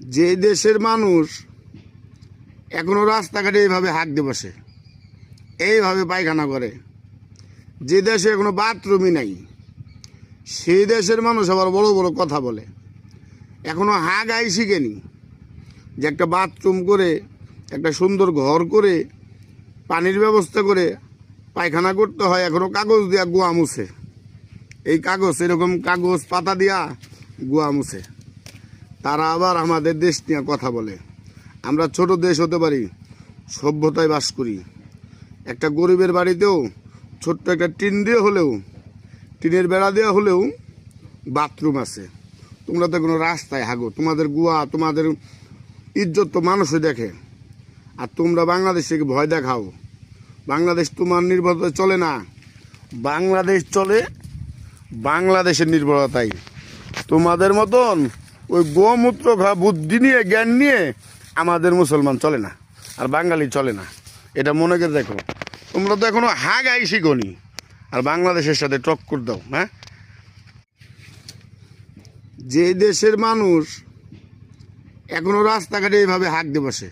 যে দেশের মানুষ এখনো রাস্তাঘাটে এইভাবে হাঁক দিয়ে বসে, এইভাবে পায়খানা করে, যে দেশে এখনো বাথরুমই নাই, সেই দেশের মানুষ আবার বড় বড় কথা বলে। এখনো হাঁকাই শিখেনি যে একটা বাথরুম করে, একটা সুন্দর ঘর করে, পানির ব্যবস্থা করে পায়খানা করতে হয়। এখনো কাগজ দিয়া গুয়া মুছে, এই কাগজ, এরকম কাগজ পাতা দিয়া গুয়া মুছে। তারা আবার আমাদের দেশ নিয়ে কথা বলে। আমরা ছোট দেশ হতে পারি, সভ্যতায় বাস করি। একটা গরিবের বাড়িতেও ছোট্ট একটা টিন দিয়ে হলেও, টিনের বেড়া দেওয়া হলেও বাথরুম আছে। তোমরা তো কোনো রাস্তায় হাগো, তোমাদের গুয়া, তোমাদের ইজ্জত তো মানুষই দেখে। আর তোমরা বাংলাদেশে ভয় দেখাও। বাংলাদেশ তোমার নির্ভরতায় চলে না, বাংলাদেশ চলে বাংলাদেশের নির্ভরতায়। তোমাদের মতন ওই গোমূত্র খাওয়া বুদ্ধি নিয়ে, জ্ঞান নিয়ে আমাদের মুসলমান চলে না, আর বাঙালি চলে না। এটা মনে করে দেখো। তোমরা তো এখনো হাগাই শিখোনি, আর বাংলাদেশের সাথে টক্কর দাও। হ্যাঁ, যে দেশের মানুষ এখনো রাস্তাঘাটে এইভাবে হাঁক দিয়ে বসে,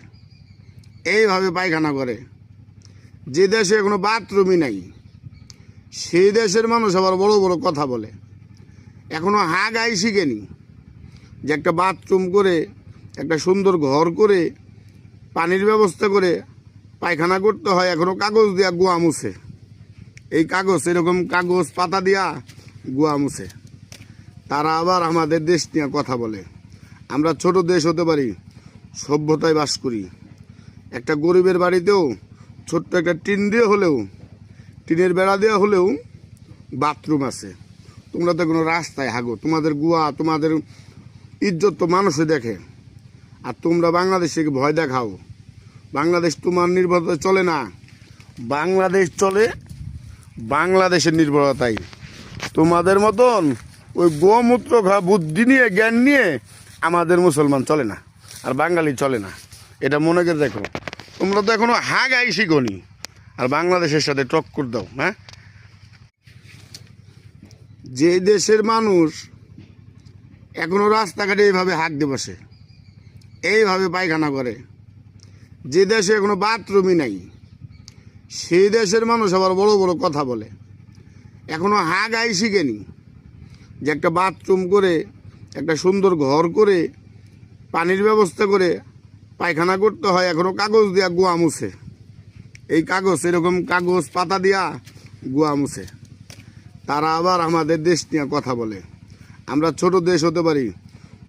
এইভাবে পায়খানা করে, যে দেশে এখনো বাথরুমই নাই, সেই দেশের মানুষ আবার বড় বড় কথা বলে। এখনো হাঁকাই শিখেনি যে একটা বাথরুম করে, একটা সুন্দর ঘর করে, পানির ব্যবস্থা করে পায়খানা করতে হয়। এখনো কাগজ দিয়া গুয়া মুছে, এই কাগজ, এরকম কাগজ পাতা দিয়া গুয়া মুছে। তারা আবার আমাদের দেশ নিয়ে কথা বলে। আমরা ছোট দেশ হতে পারি, সভ্যতায় বাস করি। একটা গরিবের বাড়িতেও ছোট্ট একটা টিন দিয়ে হলেও, টিনের বেড়া দেওয়া হলেও বাথরুম আছে। তোমরা তো কোনো রাস্তায় হাগো, তোমাদের গুয়া, তোমাদের ইজ্জত তো মানুষই দেখে। আর তোমরা বাংলাদেশে ভয় দেখাও। বাংলাদেশ তোমার নির্ভরতায় চলে না, বাংলাদেশ চলে বাংলাদেশের নির্ভরতায়। তোমাদের মতন ওই গোমূত্র খাওয়া বুদ্ধি নিয়ে, জ্ঞান নিয়ে আমাদের মুসলমান চলে না, আর বাঙালি চলে না। এটা মনে করে দেখো। তোমরা তো এখনো হাঁকাই শিখোনি, আর বাংলাদেশের সাথে টক্কর দাও। হ্যাঁ, যে দেশের মানুষ এখনো রাস্তাঘাটে এইভাবে হাঁক দিয়ে বসে, এইভাবে পায়খানা করে, যে দেশে এখনো বাথরুমই নাই, সেই দেশের মানুষ আবার বড় বড় কথা বলে। এখনো হাঁকাই শিখেনি যে একটা বাথরুম করে, একটা সুন্দর ঘর করে, পানির ব্যবস্থা করে পায়খানা করতে হয়। এখনো কাগজ দিয়া গুয়া মুছে, এই কাগজ, এরকম কাগজ পাতা দিয়া গুয়া মুছে। তারা আবার আমাদের দেশ নিয়ে কথা বলে। আমরা ছোট দেশ হতে পারি,